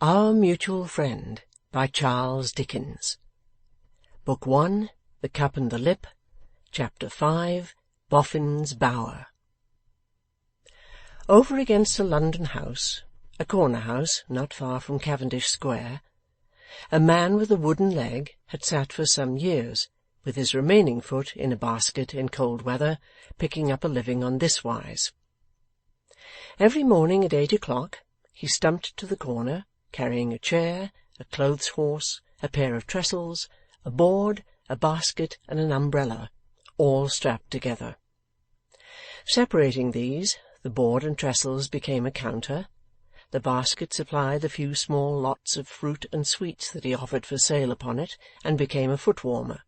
Our Mutual Friend by Charles Dickens. Book 1, The Cup and the Lip. Chapter 5, Boffin's Bower. Over against a London house, a corner house not far from Cavendish Square, a man with a wooden leg had sat for some years, with his remaining foot in a basket in cold weather, picking up a living on this wise. Every morning at 8 o'clock he stumped to the corner, carrying a chair, a clothes-horse, a pair of trestles, a board, a basket, and an umbrella, all strapped together. Separating these, the board and trestles became a counter, the basket supplied the few small lots of fruit and sweets that he offered for sale upon it, and became a foot-warmer.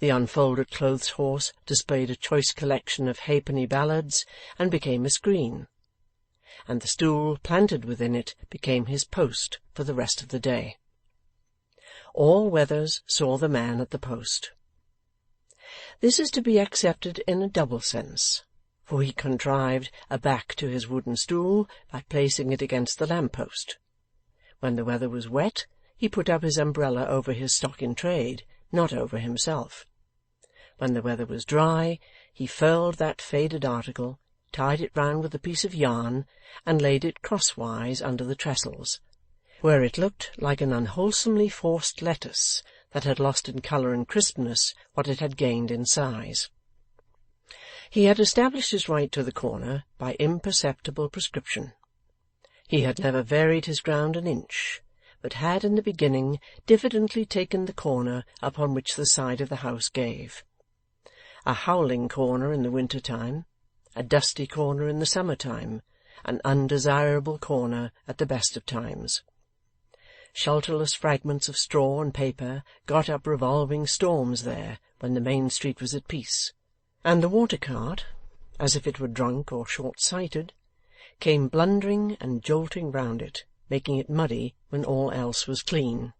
The unfolded clothes-horse displayed a choice collection of halfpenny ballads, and became a screen, and the stool planted within it became his post for the rest of the day. All weathers saw the man at the post. This is to be accepted in a double sense, for he contrived a back to his wooden stool by placing it against the lamp-post. When the weather was wet, he put up his umbrella over his stock-in-trade, not over himself. When the weather was dry, he furled that faded article, tied it round with a piece of yarn, and laid it crosswise under the trestles, where it looked like an unwholesomely forced lettuce that had lost in colour and crispness what it had gained in size. He had established his right to the corner by imperceptible prescription. He had never varied his ground an inch, but had in the beginning diffidently taken the corner upon which the side of the house gave. A howling corner in the winter-time, a dusty corner in the summer-time, an undesirable corner at the best of times. Shelterless fragments of straw and paper got up revolving storms there when the main street was at peace, and the water-cart, as if it were drunk or short-sighted, came blundering and jolting round it, making it muddy when all else was clean.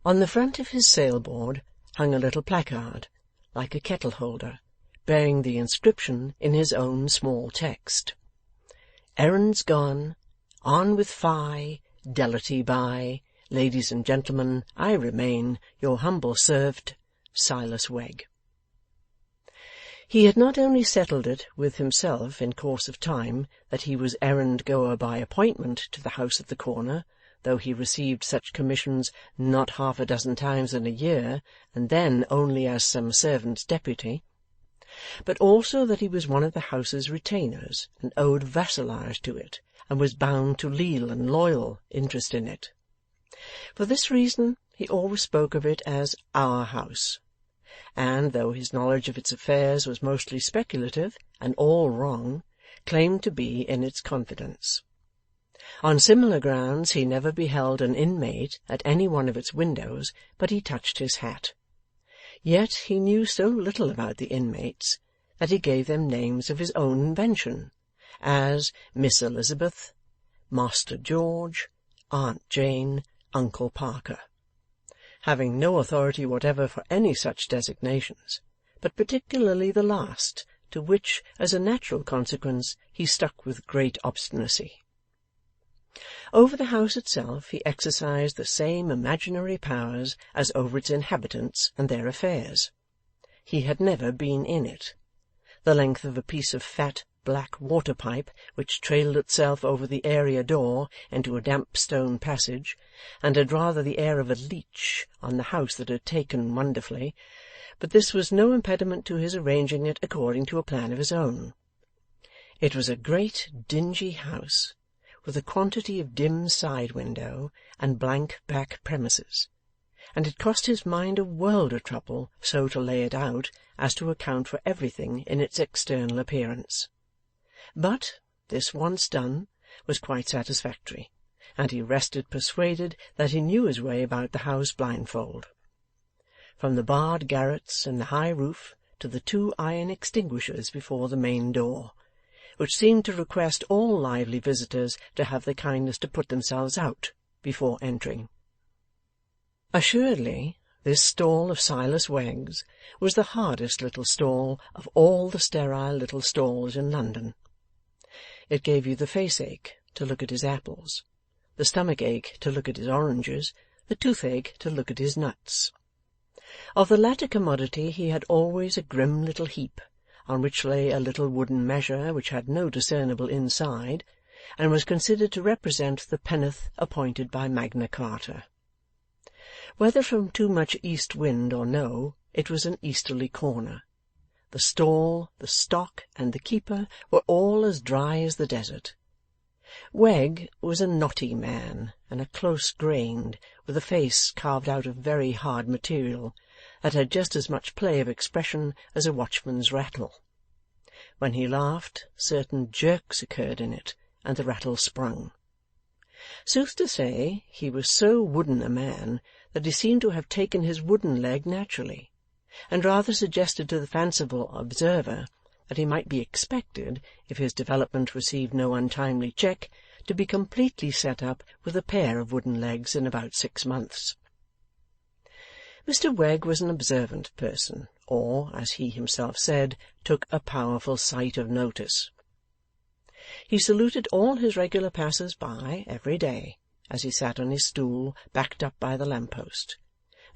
On the front of his sailboard hung a little placard, like a kettle-holder, bearing the inscription in his own small text: "Errands gone, on with Fie, Delity by, ladies and gentlemen, I remain, your humble servant, Silas Wegg." He had not only settled it with himself in course of time that he was errand-goer by appointment to the house at the corner, though he received such commissions not half a dozen times in a year, and then only as some servant's deputy, but also that he was one of the house's retainers, and owed vassalage to it, and was bound to leal and loyal interest in it. For this reason he always spoke of it as our house, and, though his knowledge of its affairs was mostly speculative and all wrong, claimed to be in its confidence. On similar grounds he never beheld an inmate at any one of its windows but he touched his hat. Yet he knew so little about the inmates that he gave them names of his own invention, as Miss Elizabeth, Master George, Aunt Jane, Uncle Parker, having no authority whatever for any such designations, but particularly the last, to which, as a natural consequence, he stuck with great obstinacy. Over the house itself he exercised the same imaginary powers as over its inhabitants and their affairs. He had never been in it. The length of a piece of fat black water-pipe which trailed itself over the area door into a damp stone passage, and had rather the air of a leech on the house that had taken wonderfully, but this was no impediment to his arranging it according to a plan of his own. It was a great dingy house, with a quantity of dim side-window and blank back premises, and it cost his mind a world of trouble so to lay it out as to account for everything in its external appearance. But, this once done, was quite satisfactory, and he rested persuaded that he knew his way about the house blindfold. From the barred garrets and the high roof to the 2 iron extinguishers before the main door, which seemed to request all lively visitors to have the kindness to put themselves out before entering. Assuredly, this stall of Silas Wegg's was the hardest little stall of all the sterile little stalls in London. It gave you the face-ache to look at his apples, the stomach-ache to look at his oranges, the toothache to look at his nuts. Of the latter commodity he had always a grim little heap, on which lay a little wooden measure which had no discernible inside, and was considered to represent the penn'orth appointed by Magna Carta. Whether from too much east wind or no, it was an easterly corner. The stall, the stock, and the keeper were all as dry as the desert. Wegg was a knotty man, and a close-grained, with a face carved out of very hard material, that had just as much play of expression as a watchman's rattle. When he laughed, certain jerks occurred in it, and the rattle sprung. Sooth to say, he was so wooden a man that he seemed to have taken his wooden leg naturally, and rather suggested to the fanciful observer that he might be expected, if his development received no untimely check, to be completely set up with a pair of wooden legs in about 6 months. Mr Wegg was an observant person, or, as he himself said, took a powerful sight of notice. He saluted all his regular passers-by every day, as he sat on his stool backed up by the lamp-post,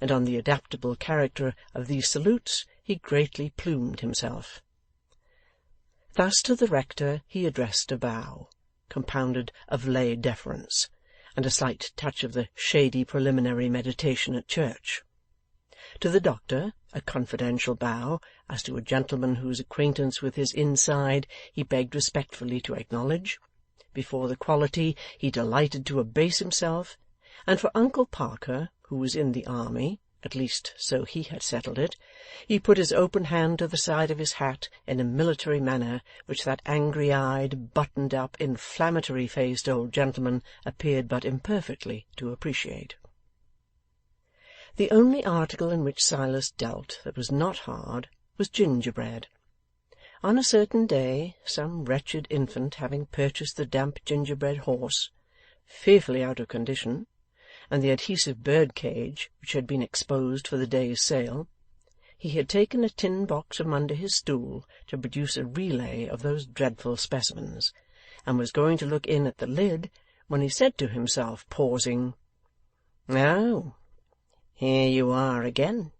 and on the adaptable character of these salutes he greatly plumed himself. Thus to the rector he addressed a bow, compounded of lay deference, and a slight touch of the shady preliminary meditation at church. To the doctor a confidential bow, as to a gentleman whose acquaintance with his inside he begged respectfully to acknowledge, before the quality he delighted to abase himself, and for Uncle Parker, who was in the army, at least so he had settled it, he put his open hand to the side of his hat in a military manner which that angry-eyed, buttoned-up, inflammatory-faced old gentleman appeared but imperfectly to appreciate. The only article in which Silas dealt that was not hard was gingerbread. On a certain day, some wretched infant having purchased the damp gingerbread horse, fearfully out of condition, and the adhesive bird-cage which had been exposed for the day's sale, he had taken a tin box from under his stool to produce a relay of those dreadful specimens, and was going to look in at the lid, when he said to himself, pausing, "Oh, here you are again."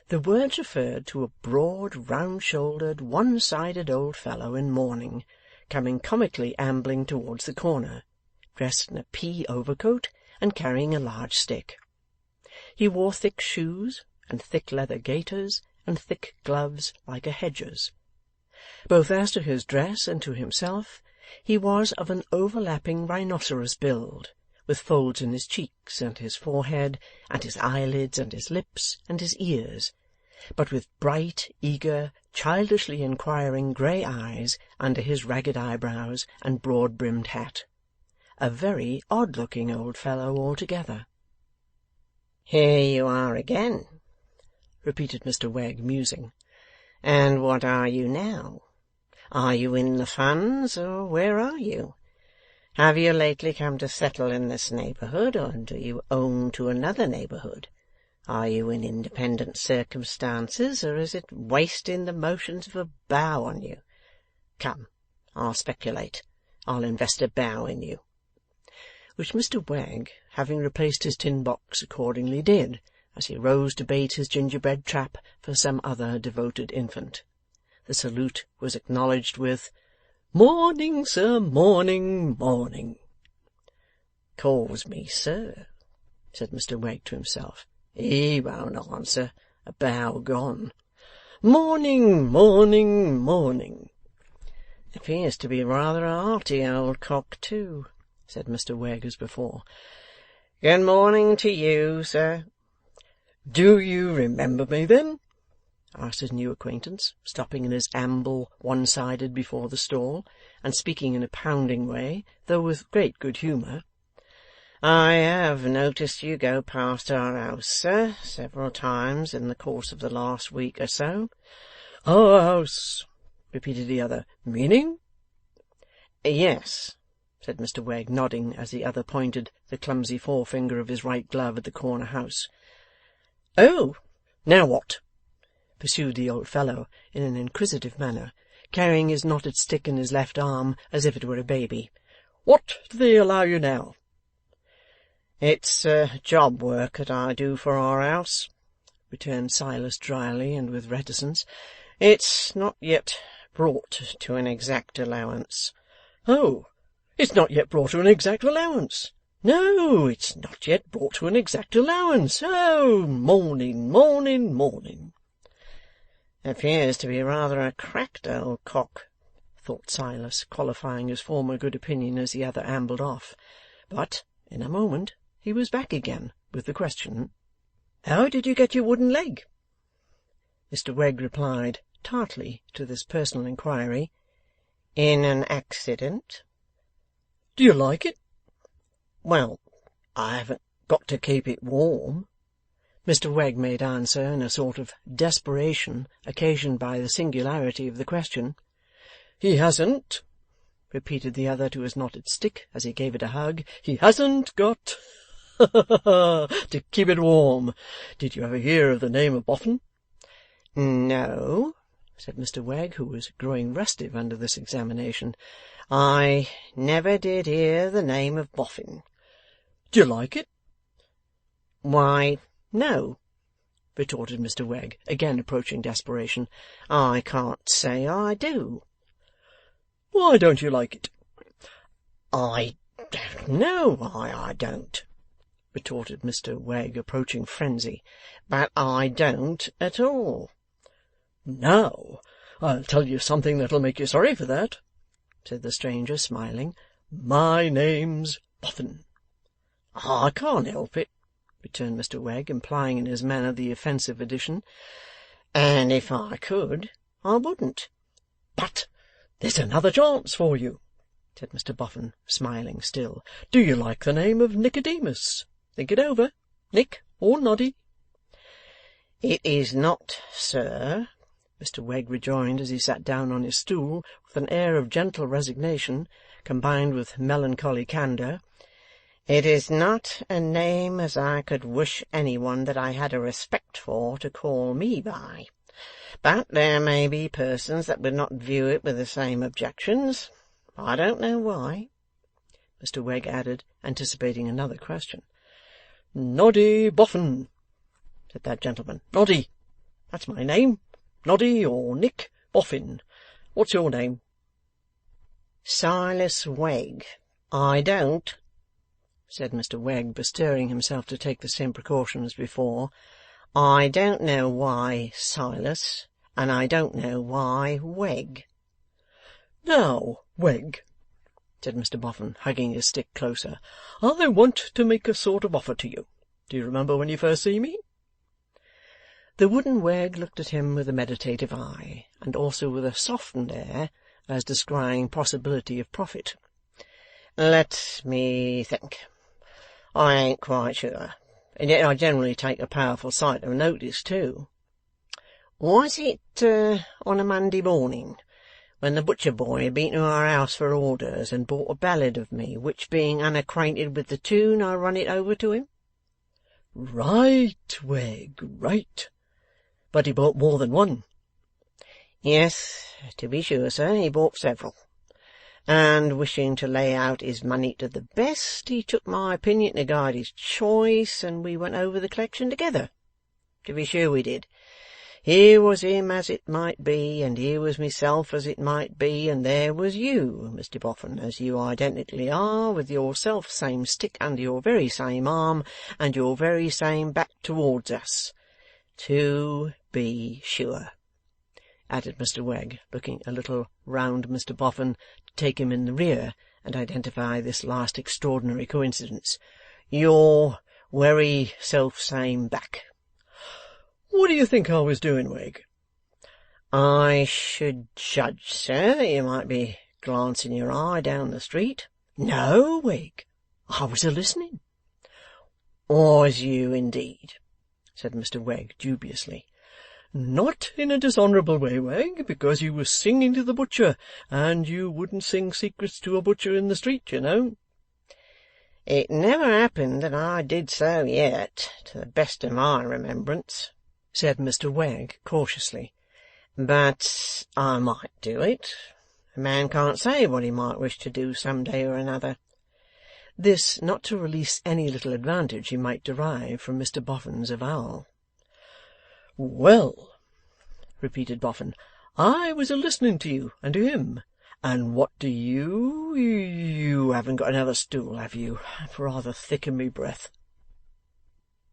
The words referred to a broad, round-shouldered, one-sided old fellow in mourning, coming comically ambling towards the corner, dressed in a pea overcoat and carrying a large stick. He wore thick shoes, and thick leather gaiters, and thick gloves like a hedger's. Both as to his dress and to himself, he was of an overlapping rhinoceros build, with folds in his cheeks and his forehead, and his eyelids, and his lips, and his ears, but with bright, eager, childishly inquiring grey eyes under his ragged eyebrows and broad-brimmed hat. A very odd-looking old fellow altogether. "Here you are again," repeated Mr Wegg, musing. "And what are you now? Are you in the funds, or where are you? Have you lately come to settle in this neighbourhood, or do you own to another neighbourhood? Are you in independent circumstances, or is it wasting the motions of a bow on you? Come, I'll speculate. I'll invest a bow in you." Which Mr Wegg, having replaced his tin box, accordingly did, as he rose to bait his gingerbread trap for some other devoted infant. The salute was acknowledged with, "Morning, sir, morning, morning." "Calls me sir," said Mr Wegg to himself. "He won't answer. A bow gone. Morning, morning, morning." "Appears to be rather a hearty old cock too," said Mr Wegg as before. "Good morning to you, sir." "Do you remember me, then?" asked his new acquaintance, stopping in his amble one-sided before the stall, and speaking in a pounding way, though with great good humour. "I have noticed you go past our house, sir, several times in the course of the last week or so." "Our house," repeated the other. "Meaning?" "Yes," said Mr Wegg, nodding as the other pointed the clumsy forefinger of his right glove at the corner house. "Oh, now what?" pursued the old fellow in an inquisitive manner, carrying his knotted stick in his left arm as if it were a baby. What do they allow you now?" "It's job work that I do for our house," returned Silas dryly and with reticence. "It's not yet brought to an exact allowance." "Oh, it's not yet brought to an exact allowance. No, it's not yet brought to an exact allowance. Oh, morning, morning, morning!" "Appears to be rather a cracked old cock," thought Silas, qualifying his former good opinion as the other ambled off. But, in a moment, he was back again, with the question, "How did you get your wooden leg?" Mr Wegg replied, tartly, to this personal inquiry, "In an accident." "Do you like it?" "Well, I haven't got to keep it warm," Mr Wegg made answer, in a sort of desperation occasioned by the singularity of the question. "He hasn't," repeated the other to his knotted stick, as he gave it a hug. "He hasn't got to keep it warm. Did you ever hear of the name of Boffin?" "No," said Mr Wegg, who was growing restive under this examination. "I never did hear the name of Boffin." "Do you like it?" "Why, no," retorted Mr Wegg, again approaching desperation. "I can't say I do." "Why don't you like it?" "I don't know why I don't," retorted Mr Wegg, approaching frenzy. "But I don't at all." "Now, I'll tell you something that'll make you sorry for that," said the stranger, smiling. "My name's Boffin." "I can't help it," returned Mr Wegg, implying in his manner the offensive addition. "And if I could, I wouldn't." "But there's another chance for you," said Mr Boffin, smiling still. "Do you like the name of Nicodemus? Think it over. Nick or Noddy?" "It is not, sir," Mr Wegg rejoined, as he sat down on his stool, with an air of gentle resignation, combined with melancholy candour, "it is not a name as I could wish any one that I had a respect for to call me by. But there may be persons that would not view it with the same objections. I don't know why," Mr Wegg added, anticipating another question. "Noddy Boffin," said that gentleman. "Noddy. That's my name. Noddy or Nick Boffin. What's your name?" "Silas Wegg. I don't," said Mr Wegg, bestirring himself to take the same precaution as before, "I don't know why Silas, and I don't know why Wegg." "Now, Wegg," said Mr Boffin, hugging his stick closer, "I want to make a sort of offer to you. Do you remember when you first see me?" The wooden Wegg looked at him with a meditative eye, and also with a softened air, as descrying possibility of profit. "Let me think. I ain't quite sure, and yet I generally take a powerful sight of notice too. Was it on a Monday morning, when the butcher boy had been to our house for orders, and bought a ballad of me, which, being unacquainted with the tune, I run it over to him?" "Right, Wegg, right. But he bought more than one." "Yes, to be sure, sir, he bought several. And wishing to lay out his money to the best, he took my opinion to guide his choice, and we went over the collection together. To be sure we did. Here was him as it might be, and here was myself as it might be, and there was you, Mr Boffin, as you identically are, with your self same stick under your very same arm, and your very same back towards us. To be sure," added Mr Wegg, looking a little round Mr Boffin to take him in the rear and identify this last extraordinary coincidence, "your wery self-same back." "What do you think I was doing, Wegg?" "I should judge, sir, that you might be glancing your eye down the street." "No, Wegg, I was a-listening." "Was you, indeed?" said Mr Wegg, dubiously. "Not in a dishonourable way, Wegg, because you was singing to the butcher, and you wouldn't sing secrets to a butcher in the street, you know." "It never happened that I did so yet, to the best of my remembrance," said Mr Wegg, cautiously. "But I might do it. A man can't say what he might wish to do some day or another. This, not to release any little advantage he might derive from Mr Boffin's avowal. Well, repeated Boffin, I was a-listening to you and to him. And what do you haven't got another stool, have you? I'm rather thick in me breath.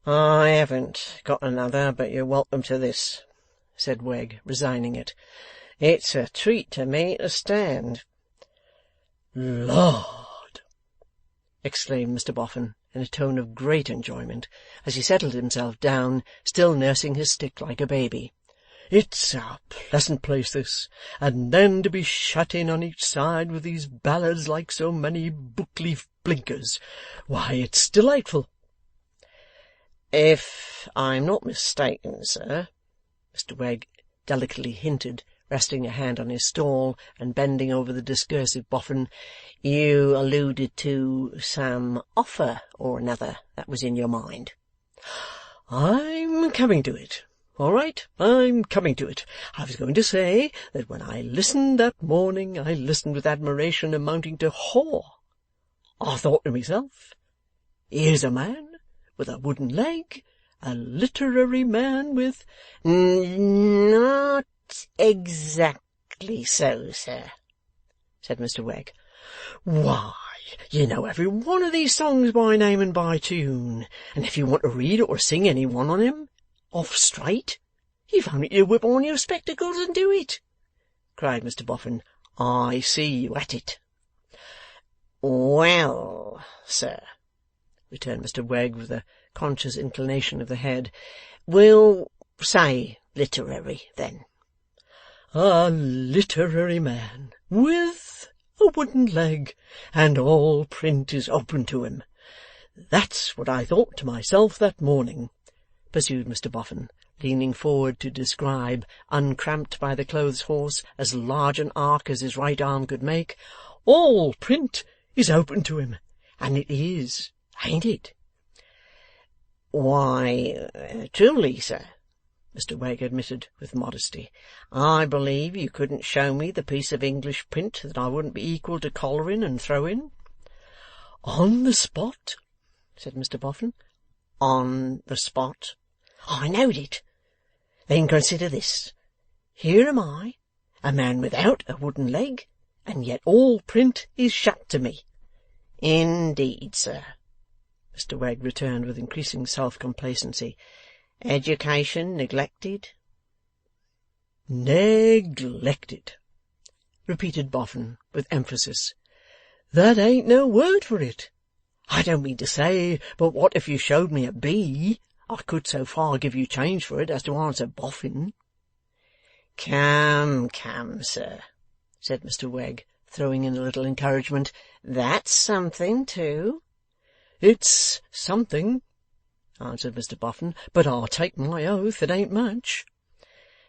I haven't got another, but you're welcome to this, said Wegg, resigning it. It's a treat to me to stand. Lord! exclaimed Mr Boffin, in a tone of great enjoyment, as he settled himself down, still nursing his stick like a baby. It's a pleasant place, this, and then to be shut in on each side with these ballads like so many book-leaf blinkers. Why, it's delightful. If I'm not mistaken, sir, Mr Wegg delicately hinted, resting a hand on his stall and bending over the discursive Boffin, you alluded to some offer or another that was in your mind. I'm coming to it. All right, I'm coming to it. I was going to say that when I listened that morning, I listened with admiration amounting to awe. I thought to myself, here's a man with a wooden leg, a literary man with— Not exactly so, sir, said Mr Wegg. Why, you know every one of these songs by name and by tune, and if you want to read or sing any one on 'em off straight, you've only to whip on your spectacles and do it, cried Mr Boffin. I see you at it. Well, sir, returned Mr Wegg with a conscious inclination of the head, we'll say literary, then. A literary man, with a wooden leg, and all print is open to him. That's what I thought to myself that morning, pursued Mr Boffin, leaning forward to describe, uncramped by the clothes horse, as large an arc as his right arm could make. All print is open to him, and it is, ain't it? Why, truly, sir, Mr Wegg admitted with modesty, I believe you couldn't show me the piece of English print that I wouldn't be equal to collaring and throwing. On the spot, said Mr Boffin. On the spot? I knowed it. Then consider this. Here am I, a man without a wooden leg, and yet all print is shut to me. Indeed, sir, Mr Wegg returned with increasing self-complacency. Education neglected? Neglected, repeated Boffin with emphasis. That ain't no word for it. I don't mean to say, but what if you showed me a B, I could so far give you change for it as to answer Boffin. Come, sir, said Mr Wegg, throwing in a little encouragement. That's something, too. It's something, answered Mr Boffin, but I'll take my oath it ain't much.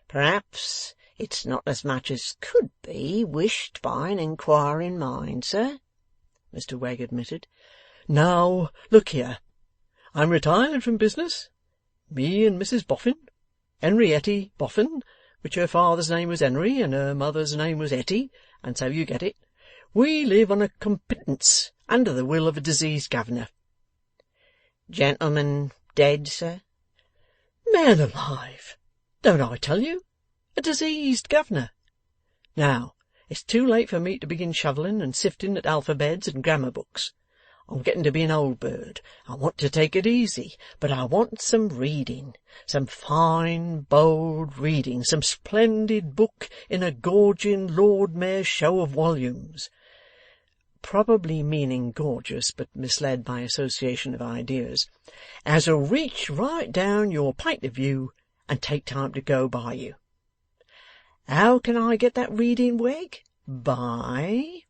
Perhaps it's not as much as could be wished by an inquiring mind, sir, Mr Wegg admitted. Now, look here. I'm retired from business. Me and Mrs Boffin, Henrietty Boffin, which her father's name was Henry and her mother's name was Etty, and so you get it. We live on a compittance under the will of a diseased governor. Gentleman dead, sir? Man alive! Don't I tell you? A diseased governor. Now, it's too late for me to begin shovelling and sifting at alphabets and grammar books. I'm getting to be an old bird. I want to take it easy, but I want some reading, some fine, bold reading, some splendid book in a gorging Lord Mayor's show of volumes. Probably meaning gorgeous, but misled by association of ideas, as'll reach right down your point of view and take time to go by you. How can I get that reading, Wegg? By,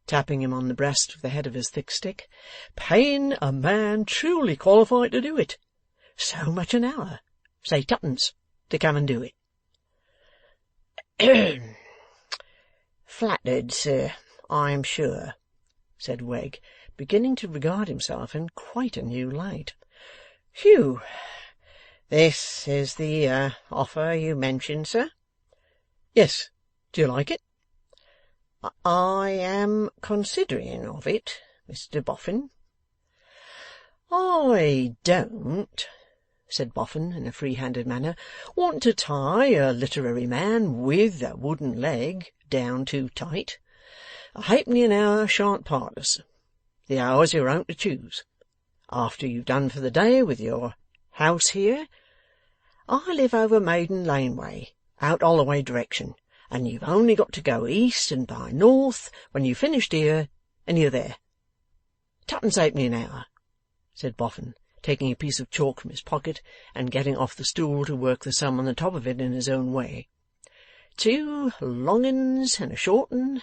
tapping him on the breast with the head of his thick stick, paying a man truly qualified to do it. So much an hour, say twopence, to come and do it. Flattered, sir, I am sure, said Wegg, beginning to regard himself in quite a new light. Phew! This is the offer you mentioned, sir? Yes. Do you like it? I am considering of it, Mr Boffin.' 'I don't,' said Boffin in a free-handed manner, 'want to tie a literary man with a wooden leg down too tight. A halfpenny an hour shan't part us. The hour's your own to choose. After you've done for the day with your house here, I live over Maiden Lane way, out Holloway direction, and you've only got to go east and by north when you've finished here, and you're there. Twopence halfpenny an hour,' said Boffin, taking a piece of chalk from his pocket and getting off the stool to work the sum on the top of it in his own way. 2 long 'uns and a short 'un.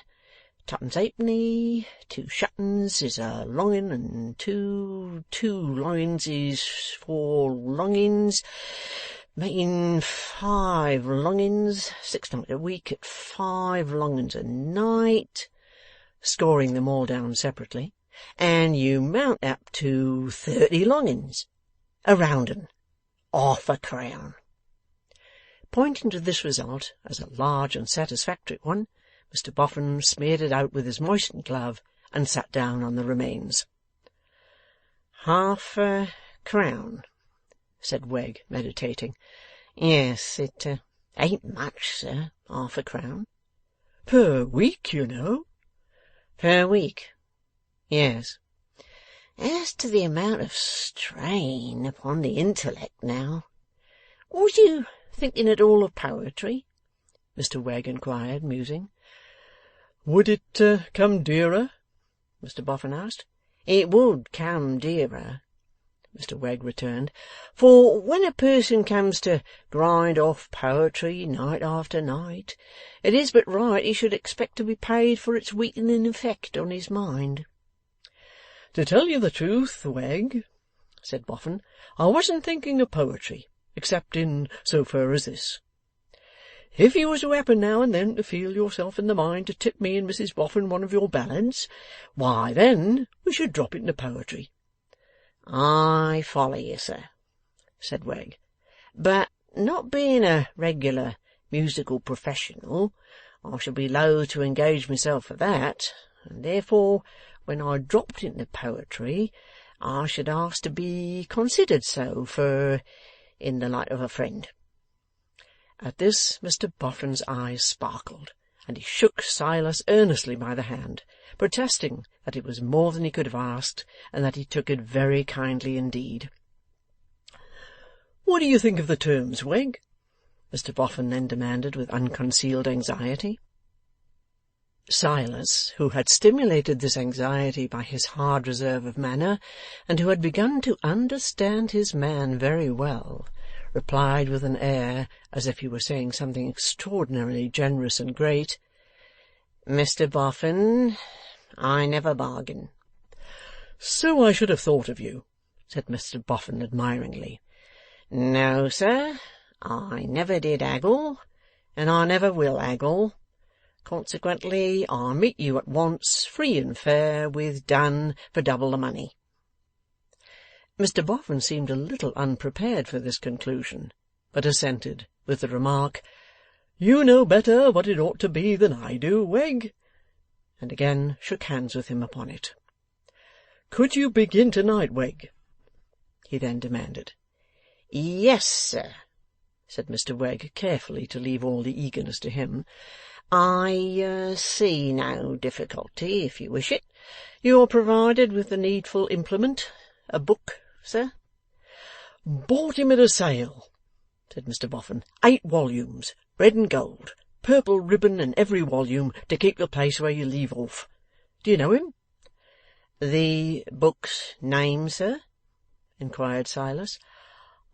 Twopence halfpenny, 2 shut uns is a long 'un, and two long 'uns is 4 long 'uns, making 5 long uns, 6 times a week at 5 long uns a night, scoring them all down separately, and you mount up to 30 long uns, a round 'un, £half-a-crown. Pointing to this result as a large and satisfactory one, Mr Boffin smeared it out with his moistened glove and sat down on the remains. 'Half-a-crown,' said Wegg, meditating. 'Yes, it ain't much, sir, £half-a-crown.' 'Per week, you know.' 'Per week? Yes. As to the amount of strain upon the intellect now, was you thinking at all of poetry?' Mr Wegg inquired, musing. 'Would it come dearer?' Mr Boffin asked. 'It would come dearer,' Mr Wegg returned, 'for when a person comes to grind off poetry night after night, it is but right he should expect to be paid for its weakening effect on his mind.' 'To tell you the truth, Wegg,' said Boffin, 'I wasn't thinking of poetry, except in so far as this. If you was to happen now and then to feel yourself in the mind to tip me and Mrs Boffin one of your ballads, why then we should drop into poetry.' 'I follow you, sir,' said Wegg, 'but not being a regular musical professional, I shall be loath to engage myself for that, and therefore when I dropped into poetry, I should ask to be considered so, for in the light of a friend.' At this Mr Boffin's eyes sparkled, and he shook Silas earnestly by the hand, protesting that it was more than he could have asked, and that he took it very kindly indeed. 'What do you think of the terms, Wegg?' Mr Boffin then demanded with unconcealed anxiety. Silas, who had stimulated this anxiety by his hard reserve of manner, and who had begun to understand his man very well, replied with an air as if he were saying something extraordinarily generous and great, 'Mr Boffin, I never bargain.' 'So I should have thought of you,' said Mr Boffin admiringly. 'No, sir, I never did haggle, and I never will haggle. Consequently, I meet you at once, free and fair, with done for double the money.' Mr Boffin seemed a little unprepared for this conclusion, but assented, with the remark, 'You know better what it ought to be than I do, Wegg,' and again shook hands with him upon it. 'Could you begin to-night, Wegg?' he then demanded. 'Yes, sir,' said Mr Wegg, carefully to leave all the eagerness to him. 'I see no difficulty, if you wish it. You are provided with the needful implement. A book, sir?' 'Bought him at a sale,' said Mr Boffin. 8 volumes, red and gold, purple ribbon in every volume to keep the place where you leave off. Do you know him?' 'The book's name, sir?' inquired Silas.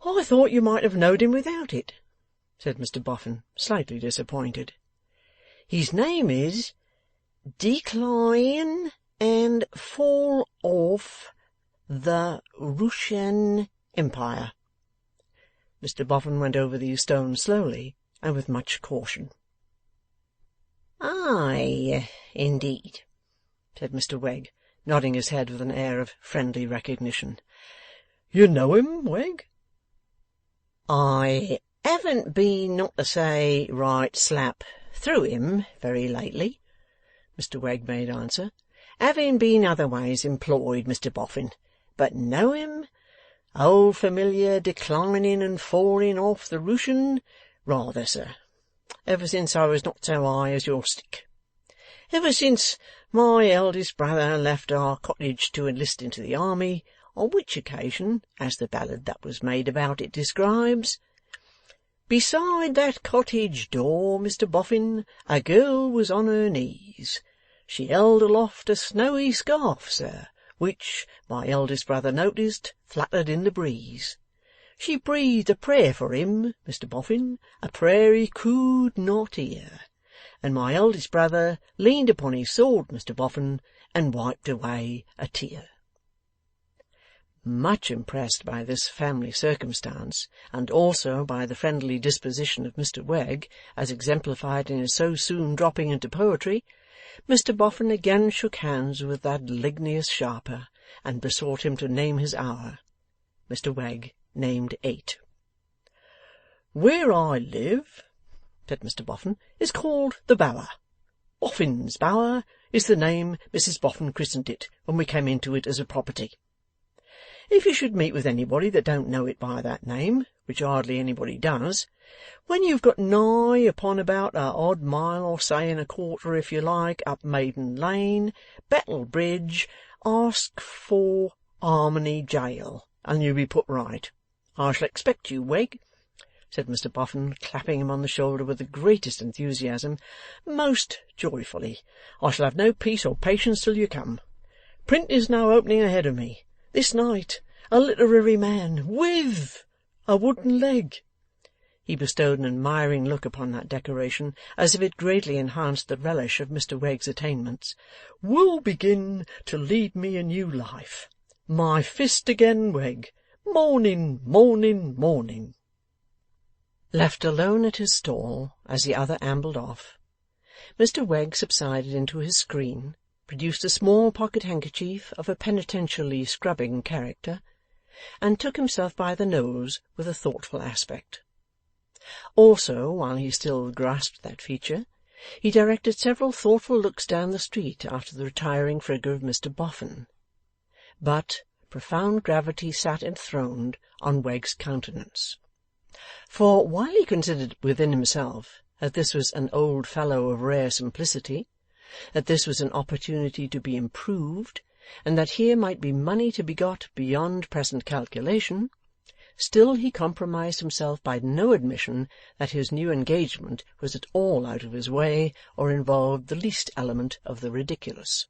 'I thought you might have knowed him without it,' said Mr Boffin, slightly disappointed. 'His name is Decline and Fall Off the Russian Empire.' Mr Boffin went over these stones slowly and with much caution. 'Aye, indeed,' said Mr Wegg, nodding his head with an air of friendly recognition. 'You know him, Wegg?' 'I haven't been, not to say right slap through him very lately,' Mr Wegg made answer. Having been otherways employed, Mr Boffin. But know him? Old familiar declining and falling off the Rooshan? Rather, sir. Ever since I was not so high as your stick. Ever since my eldest brother left our cottage to enlist into the army, on which occasion, as the ballad that was made about it describes, beside that cottage door, Mr Boffin, a girl was on her knees. She held aloft a snowy scarf, sir, which, my eldest brother noticed, fluttered in the breeze. She breathed a prayer for him, Mr Boffin, a prayer he could not hear, and my eldest brother leaned upon his sword, Mr Boffin, and wiped away a tear. Much impressed by this family circumstance, and also by the friendly disposition of Mr Wegg, as exemplified in his so soon dropping into poetry, Mr Boffin again shook hands with that ligneous sharper, and besought him to name his hour. Mr Wegg named 8. Where I live, said Mr Boffin, is called the Bower. Boffin's Bower is the name Mrs Boffin christened it when we came into it as a property. If you should meet with anybody that don't know it by that name, which hardly anybody does, when you've got nigh upon about a odd mile or say and a quarter if you like up Maiden Lane, Battle Bridge, ask for Harmony Jail, and you'll be put right. I shall expect you, Wegg, said Mr Boffin, clapping him on the shoulder with the greatest enthusiasm, most joyfully. I shall have no peace or patience till you come. Print is now opening ahead of me. This night, a literary man, with a wooden leg. He bestowed an admiring look upon that decoration, as if it greatly enhanced the relish of Mr Wegg's attainments, will begin to lead me a new life. My fist again, Wegg. Morning, morning, morning. Left alone at his stall, as the other ambled off, Mr Wegg subsided into his screen, produced a small pocket-handkerchief of a penitentially scrubbing character, and took himself by the nose with a thoughtful aspect. Also, while he still grasped that feature, he directed several thoughtful looks down the street after the retiring figure of Mr Boffin. But profound gravity sat enthroned on Wegg's countenance. For, while he considered within himself that this was an old fellow of rare simplicity, that this was an opportunity to be improved, and that here might be money to be got beyond present calculation, still he compromised himself by no admission that his new engagement was at all out of his way or involved the least element of the ridiculous.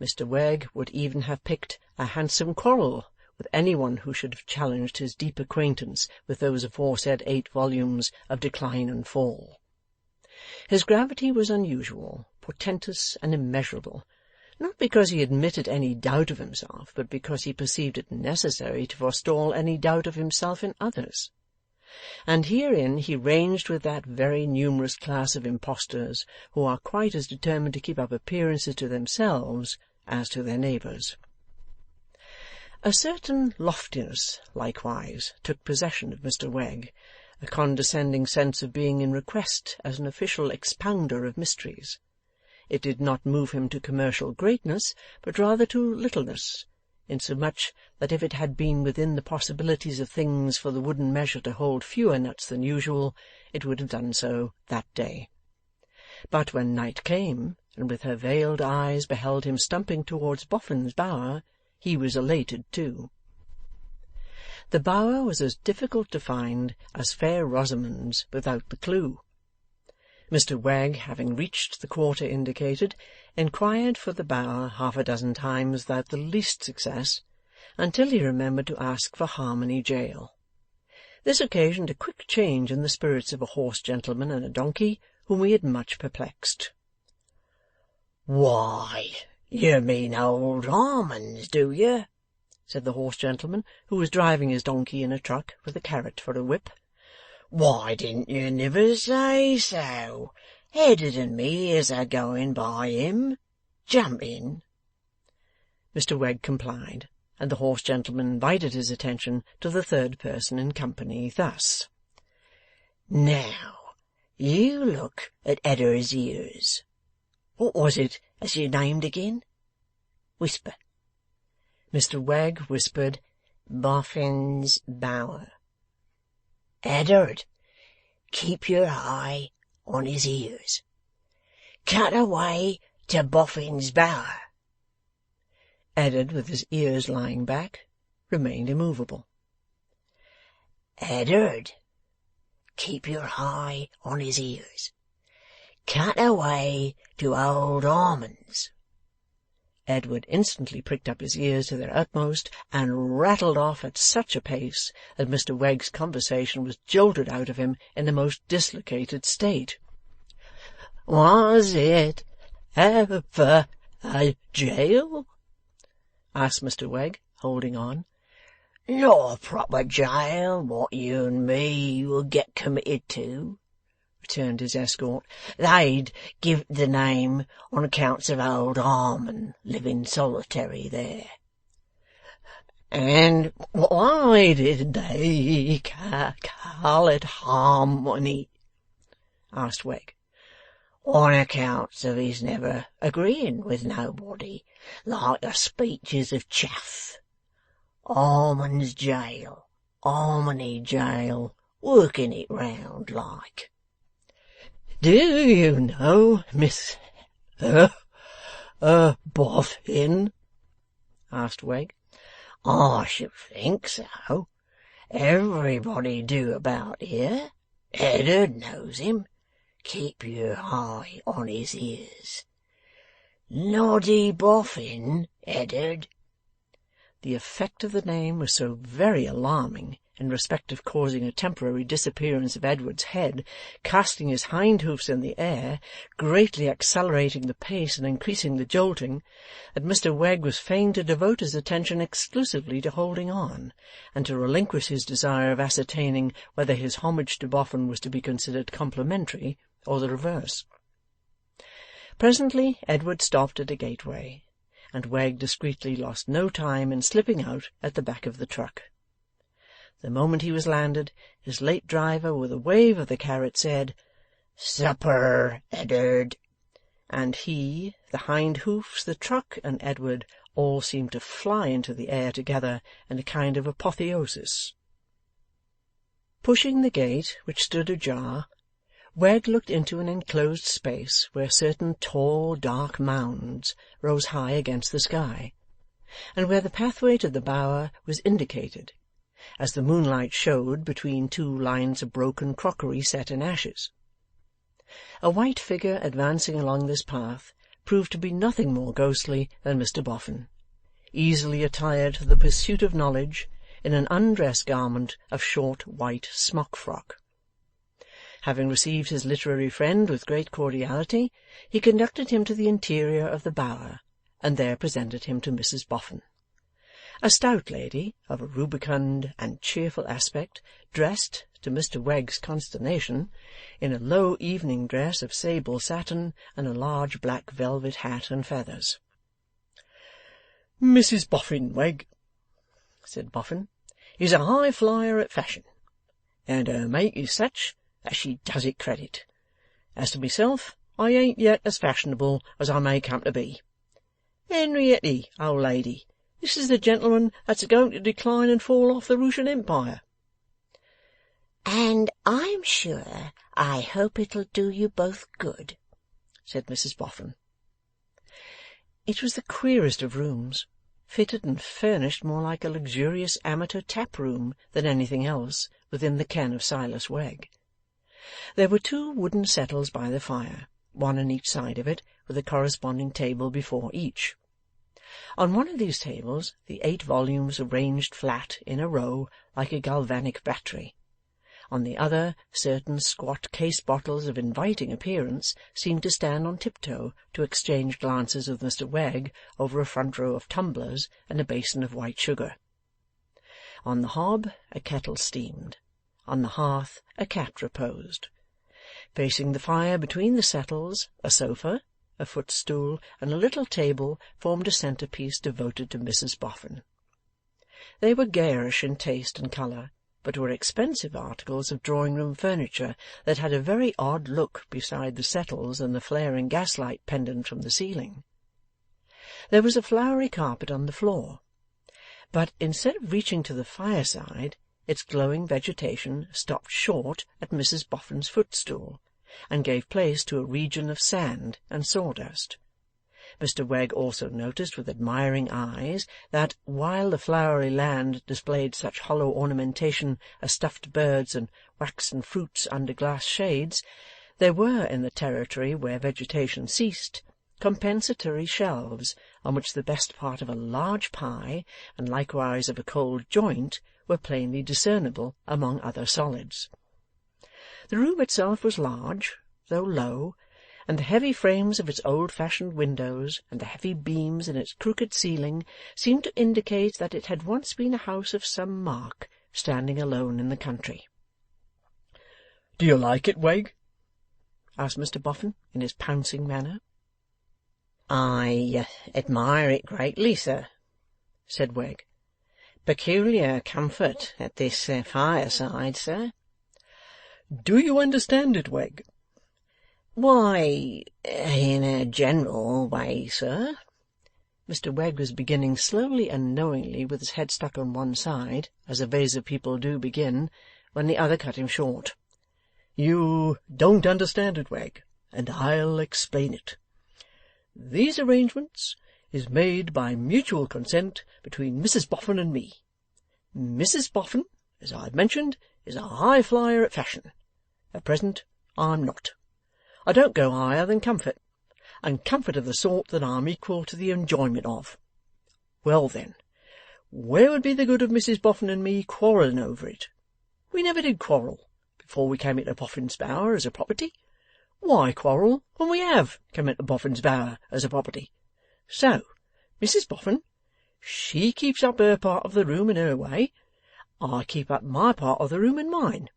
Mr Wegg would even have picked a handsome quarrel with any one who should have challenged his deep acquaintance with those aforesaid 8 volumes of Decline and Fall. His gravity was unusual, portentous, and immeasurable, not because he admitted any doubt of himself, but because he perceived it necessary to forestall any doubt of himself in others. And herein he ranged with that very numerous class of impostors who are quite as determined to keep up appearances to themselves as to their neighbours. A certain loftiness, likewise, took possession of Mr Wegg, a condescending sense of being in request as an official expounder of mysteries. It did not move him to commercial greatness, but rather to littleness, insomuch that if it had been within the possibilities of things for the wooden measure to hold fewer nuts than usual, it would have done so that day. But when night came, and with her veiled eyes beheld him stumping towards Boffin's Bower, he was elated too. The Bower was as difficult to find as Fair Rosamond's without the clue. Mr Wegg, having reached the quarter indicated, inquired for the Bower 6 times without the least success, until he remembered to ask for Harmony Jail. This occasioned a quick change in the spirits of a horse gentleman and a donkey, whom he had much perplexed. "Why, you mean Old Harmon's, do you?" said the horse gentleman, who was driving his donkey in a truck with a carrot for a whip. "Why didn't you niver say so? Headed and me is a-going by him. Jump in." Mr Wegg complied, and the horse gentleman invited his attention to the third person in company thus. "Now, you look at Edda's ears." What was it as you named again? Whisper. Mr. Wegg whispered, Boffin's Bower. Eddard, keep your eye on his ears. Cut away to Boffin's Bower. Eddard, with his ears lying back, remained immovable. Eddard, keep your eye on his ears. Cut away to Old Almonds. Edward instantly pricked up his ears to their utmost, and rattled off at such a pace that Mr. Wegg's conversation was jolted out of him in the most dislocated state. Was it ever a jail? asked Mr. Wegg, holding on. Not a proper jail, what you and me will get committed to, returned his escort. They'd give it the name on accounts of old Harmon living solitary there. And why did they call it Harmony? asked Wegg. On accounts of his never agreeing with nobody, like the speeches of chaff. Harmon's jail, Harmony jail, working it round like. Do you know Miss Boffin? asked Wegg. I should think so. Everybody do about here. Eddard knows him. Keep your eye on his ears. Noddy Boffin, Eddard. The effect of the name was so very alarming, in respect of causing a temporary disappearance of Edward's head, casting his hind hoofs in the air, greatly accelerating the pace and increasing the jolting, that Mr. Wegg was fain to devote his attention exclusively to holding on, and to relinquish his desire of ascertaining whether his homage to Boffin was to be considered complimentary or the reverse. Presently Edward stopped at a gateway, and Wegg discreetly lost no time in slipping out at the back of the truck. The moment he was landed, his late driver, with a wave of the carrot, said, Supper, Eddard. And he, the hind hoofs, the truck, and Edward all seemed to fly into the air together in a kind of apotheosis. Pushing the gate, which stood ajar, Wegg looked into an enclosed space where certain tall dark mounds rose high against the sky, and where the pathway to the bower was indicated, as the moonlight showed between two lines of broken crockery set in ashes. A white figure advancing along this path proved to be nothing more ghostly than Mr. Boffin, easily attired for the pursuit of knowledge in an undress garment of short white smock-frock. Having received his literary friend with great cordiality, he conducted him to the interior of the bower, and there presented him to Mrs. Boffin. A stout lady, of a rubicund and cheerful aspect, dressed, to Mr. Wegg's consternation, in a low evening dress of sable satin and a large black velvet hat and feathers. Mrs. Boffin, Wegg, said Boffin, is a high flyer at fashion, and her make is such that she does it credit. As to myself, I ain't yet as fashionable as I may come to be. Henrietty, old lady, this is the gentleman that's going to decline and fall off the Rooshan Empire. And I'm sure I hope it'll do you both good, said Mrs. Boffin. It was the queerest of rooms, fitted and furnished more like a luxurious amateur tap-room than anything else within the ken of Silas Wegg. There were 2 wooden settles by the fire, one on each side of it, with a corresponding table before each. On one of these tables the 8 volumes arranged flat in a row like a galvanic battery. On the other, certain squat case bottles of inviting appearance seemed to stand on tiptoe to exchange glances with Mr. Wegg over a front row of tumblers and a basin of white sugar. On the hob a kettle steamed. On the hearth a cat reposed. Facing the fire between the settles, a sofa, a footstool, and a little table formed a centrepiece devoted to Mrs. Boffin. They were garish in taste and colour, but were expensive articles of drawing-room furniture that had a very odd look beside the settles and the flaring gaslight pendant from the ceiling. There was a flowery carpet on the floor, but instead of reaching to the fireside, its glowing vegetation stopped short at Mrs Boffin's footstool, and gave place to a region of sand and sawdust. Mr Wegg also noticed with admiring eyes that, while the flowery land displayed such hollow ornamentation as stuffed birds and waxen fruits under glass shades, there were in the territory where vegetation ceased compensatory shelves, on which the best part of a large pie, and likewise of a cold joint, were plainly discernible among other solids. The room itself was large, though low, and the heavy frames of its old-fashioned windows and the heavy beams in its crooked ceiling seemed to indicate that it had once been a house of some mark, standing alone in the country. "Do you like it, Wegg?" asked Mr Boffin, in his pouncing manner. "I admire it greatly, sir," said Wegg. "Peculiar comfort at this fireside, sir." "Do you understand it, Wegg?" "Why, in a general way, sir." Mr Wegg was beginning slowly and knowingly with his head stuck on one side, as evasive people do begin, when the other cut him short. "You don't understand it, Wegg, and I'll explain it. These arrangements is made by mutual consent between Mrs Boffin and me. Mrs Boffin, as I've mentioned, is a high flyer at fashion. At present I'm not. I don't go higher than comfort, and comfort of the sort that I'm equal to the enjoyment of. Well then, where would be the good of Mrs Boffin and me quarrelling over it? We never did quarrel before we came into Boffin's Bower as a property. Why quarrel when we have come into Boffin's Bower as a property? So, Mrs Boffin, she keeps up her part of the room in her way, I keep up my part of the room in mine,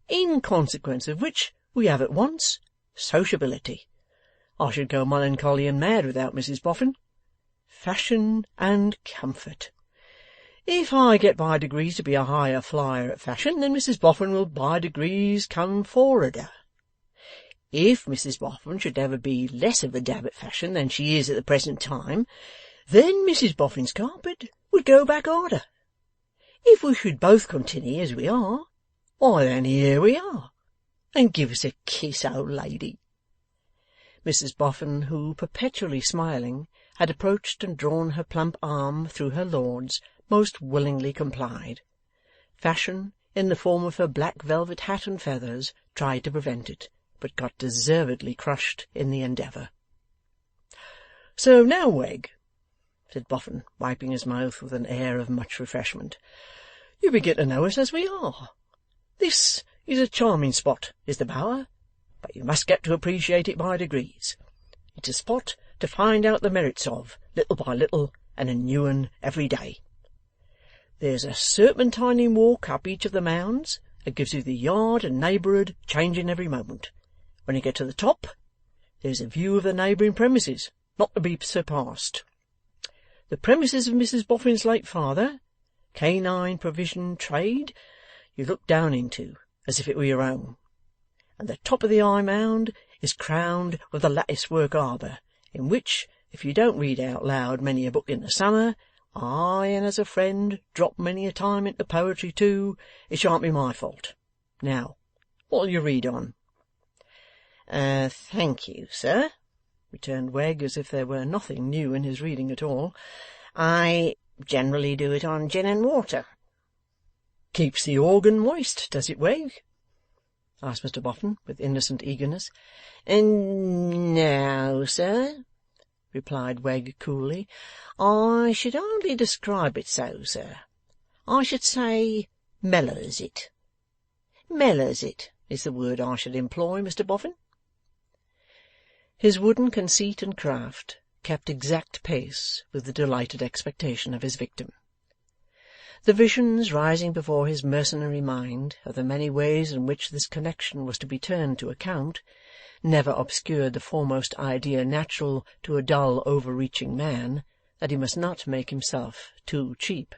in consequence of which we have at once sociability. I should go melancholy and mad without Mrs Boffin. Fashion and comfort. If I get by degrees to be a higher flyer at fashion, then Mrs Boffin will by degrees come forwarder. If Mrs Boffin should ever be less of a dab at fashion than she is at the present time, then Mrs Boffin's carpet would go back harder. If we should both continue as we are, why then here we are, and give us a kiss, old lady." Mrs Boffin, who, perpetually smiling, had approached and drawn her plump arm through her lord's, most willingly complied. Fashion, in the form of her black velvet hat and feathers, tried to prevent it, but got deservedly crushed in the endeavour. "So now, Wegg," said Boffin, wiping his mouth with an air of much refreshment, "you begin to know us as we are. This is a charming spot, is the Bower, but you must get to appreciate it by degrees. It's a spot to find out the merits of, little by little, and a new 'un every day. There's a serpentining walk up each of the mounds that gives you the yard and neighbourhood changing every moment. When you get to the top, there's a view of the neighbouring premises, not to be surpassed. The premises of Mrs Boffin's late father, Canine Provision Trade, you look down into, as if it were your own. And the top of the high mound is crowned with a lattice-work arbour, in which, if you don't read out loud many a book in the summer, I, and as a friend, drop many a time into poetry too, it shan't be my fault. Now, what'll you read on?" Thank you, sir," returned Wegg, as if there were nothing new in his reading at all. "I generally do it on gin and water." "Keeps the organ moist, does it, Wegg?" asked Mr Boffin, with innocent eagerness. "No, sir," replied Wegg coolly. "I should hardly describe it so, sir. I should say mellers it. Mellers it is the word I should employ, Mr Boffin." His wooden conceit and craft kept exact pace with the delighted expectation of his victim. The visions rising before his mercenary mind of the many ways in which this connection was to be turned to account, never obscured the foremost idea natural to a dull overreaching man, that he must not make himself too cheap.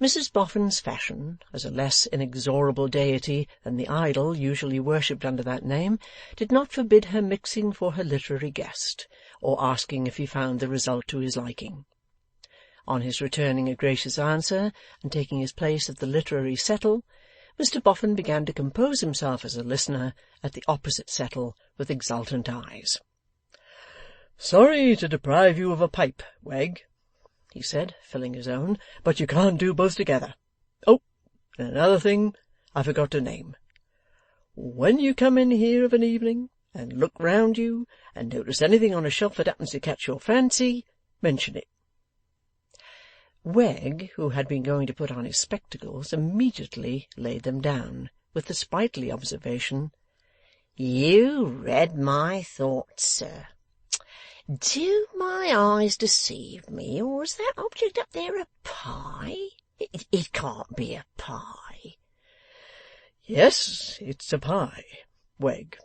Mrs Boffin's fashion, as a less inexorable deity than the idol usually worshipped under that name, did not forbid her mixing for her literary guest, or asking if he found the result to his liking. On his returning a gracious answer, and taking his place at the literary settle, Mr Boffin began to compose himself as a listener at the opposite settle with exultant eyes. "Sorry to deprive you of a pipe, Wegg," he said, filling his own, "but you can't do both together. Oh, and another thing I forgot to name. When you come in here of an evening, and look round you, and notice anything on a shelf that happens to catch your fancy, mention it." Wegg, who had been going to put on his spectacles, immediately laid them down, with the sprightly observation, "You read my thoughts, sir. Do my eyes deceive me, or is that object up there a pie? It can't be a pie." "Yes, it's a pie, Wegg,"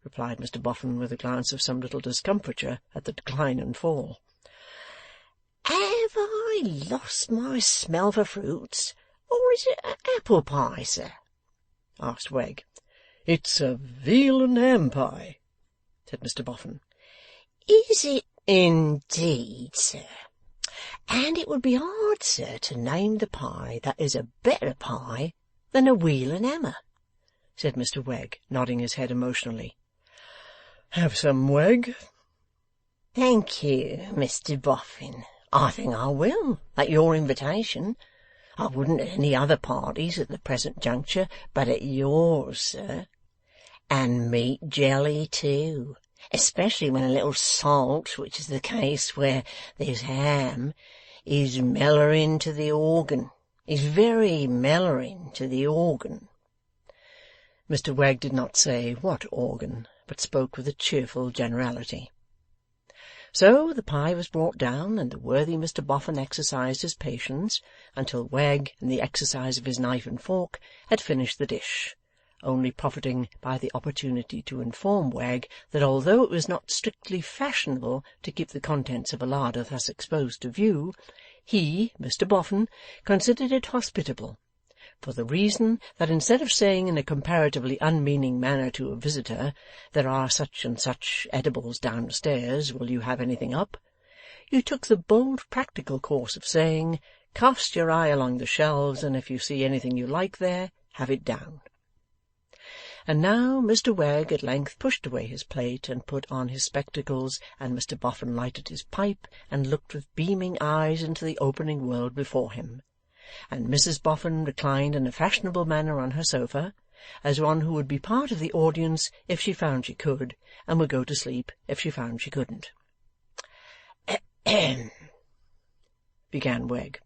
replied Mr Boffin, with a glance of some little discomfiture at the decline and fall. "Have I lost my smell for fruits, or is it an apple pie, sir?" asked Wegg. "It's a veal and ham pie," said Mr Boffin. "Is it indeed, sir? And it would be hard, sir, to name the pie that is a better pie than a wheel and hammer," said Mr Wegg, nodding his head emotionally. "Have some, Wegg?" "Thank you, Mr Boffin. I think I will, at your invitation. I wouldn't at any other parties at the present juncture, but at yours, sir. And meat jelly too, especially when a little salt, which is the case where there's ham, is mellering to the organ, is very mellering to the organ." Mr Wegg did not say what organ, but spoke with a cheerful generality. So the pie was brought down, and the worthy Mr Boffin exercised his patience until Wegg, in the exercise of his knife and fork, had finished the dish, only profiting by the opportunity to inform Wegg that although it was not strictly fashionable to keep the contents of a larder thus exposed to view, he, Mr Boffin, considered it hospitable, for the reason that instead of saying in a comparatively unmeaning manner to a visitor, "There are such and such edibles downstairs, will you have anything up?" you took the bold practical course of saying, "Cast your eye along the shelves, and if you see anything you like there, have it down." And now Mr Wegg at length pushed away his plate and put on his spectacles, and Mr Boffin lighted his pipe and looked with beaming eyes into the opening world before him, and Mrs Boffin reclined in a fashionable manner on her sofa, as one who would be part of the audience if she found she could, and would go to sleep if she found she couldn't. "Ahem," began Wegg.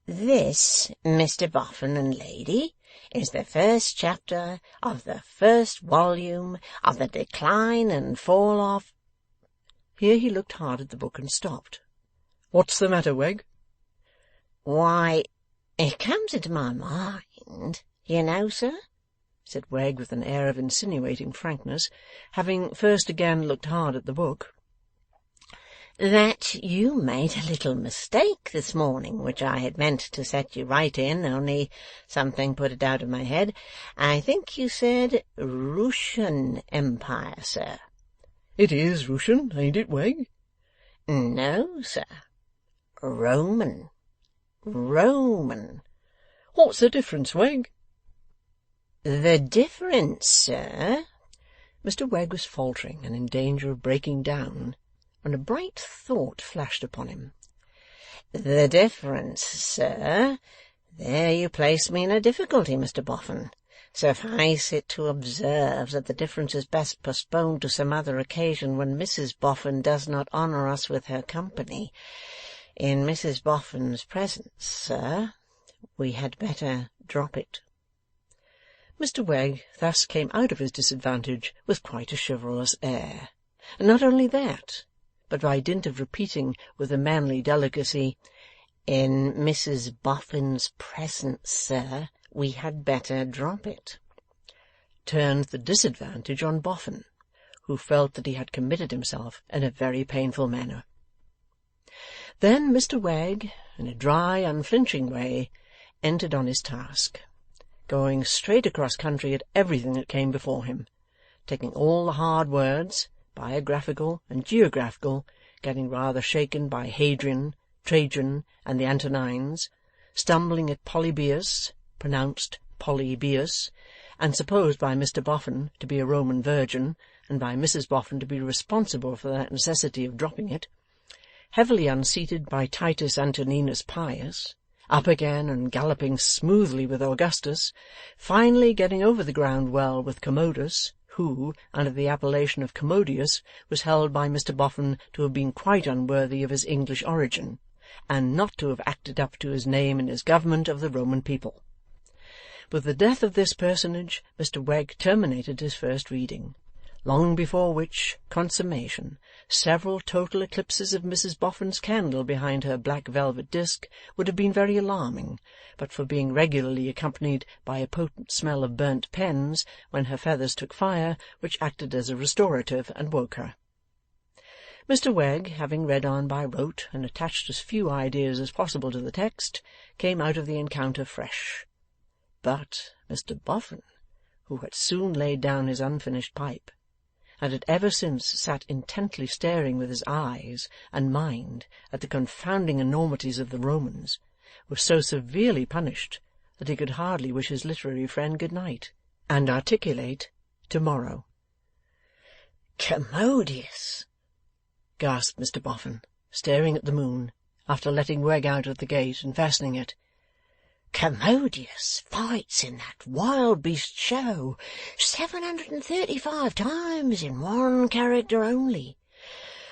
"This, Mr Boffin and lady, is the first chapter of the first volume of the Decline and Fall of—" Here he looked hard at the book and stopped. "What's the matter, Wegg?" "Why, it comes into my mind, you know, sir," said Wegg with an air of insinuating frankness, having first again looked hard at the book, "that you made a little mistake this morning, which I had meant to set you right in, only something put it out of my head. I think you said Rooshan Empire, sir." "It is Rooshan, ain't it, Wegg?" "No, sir. Roman. Roman." "What's the difference, Wegg?" "The difference, sir—" Mr Wegg was faltering and in danger of breaking down, when a bright thought flashed upon him. "The difference, sir— there you place me in a difficulty, Mr Boffin. Suffice it to observe that the difference is best postponed to some other occasion when Mrs Boffin does not honour us with her company. In Mrs Boffin's presence, sir, we had better drop it." Mr Wegg thus came out of his disadvantage with quite a chivalrous air. And not only that, but by dint of repeating with a manly delicacy, "In Mrs Boffin's presence, sir, we had better drop it," turned the disadvantage on Boffin, who felt that he had committed himself in a very painful manner. Then Mr Wegg, in a dry, unflinching way, entered on his task, going straight across country at everything that came before him, taking all the hard words, biographical and geographical, getting rather shaken by Hadrian, Trajan, and the Antonines, stumbling at Polybius, pronounced Polybius, and supposed by Mr Boffin to be a Roman virgin, and by Mrs Boffin to be responsible for that necessity of dropping it, heavily unseated by Titus Antoninus Pius, up again and galloping smoothly with Augustus, finally getting over the ground well with Commodus, who, under the appellation of Commodius, was held by Mr Boffin to have been quite unworthy of his English origin, and not to have acted up to his name in his government of the Roman people. With the death of this personage, Mr Wegg terminated his first reading, long before which consummation several total eclipses of Mrs Boffin's candle behind her black velvet disc would have been very alarming, but for being regularly accompanied by a potent smell of burnt pens when her feathers took fire, which acted as a restorative and woke her. Mr Wegg, having read on by rote and attached as few ideas as possible to the text, came out of the encounter fresh. But Mr Boffin, who had soon laid down his unfinished pipe, and had ever since sat intently staring with his eyes and mind at the confounding enormities of the Romans, was so severely punished that he could hardly wish his literary friend good night, and articulate to-morrow. "Commodious!" gasped Mr Boffin, staring at the moon, after letting Wegg out at the gate and fastening it. "Commodious fights in that wild beast show 735 times in one character only.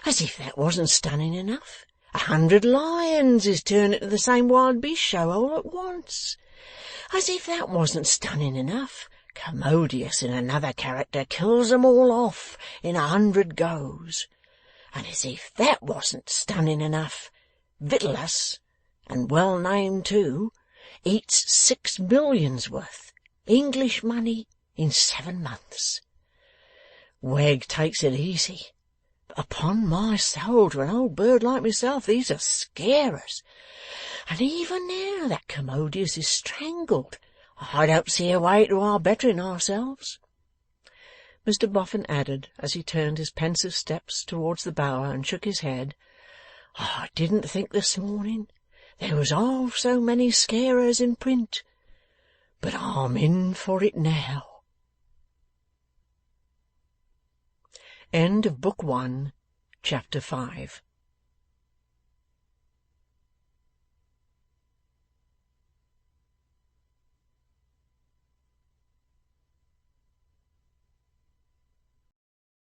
As if that wasn't stunning enough, 100 lions is turned into the same wild beast show all at once. As if that wasn't stunning enough, Commodious in another character kills 'em all off in 100 goes. And as if that wasn't stunning enough, Vitellus, and well named too, eats 6 millions worth, English money, in 7 months. Wegg takes it easy, but upon my soul, to an old bird like myself, these are scarers. And even now that Commodious is strangled, I don't see a way to our bettering ourselves." Mr Boffin added, as he turned his pensive steps towards the bower and shook his head, "I didn't think this morning there was half so many scarers in print, but I'm in for it now." End of Book 1, Chapter 5.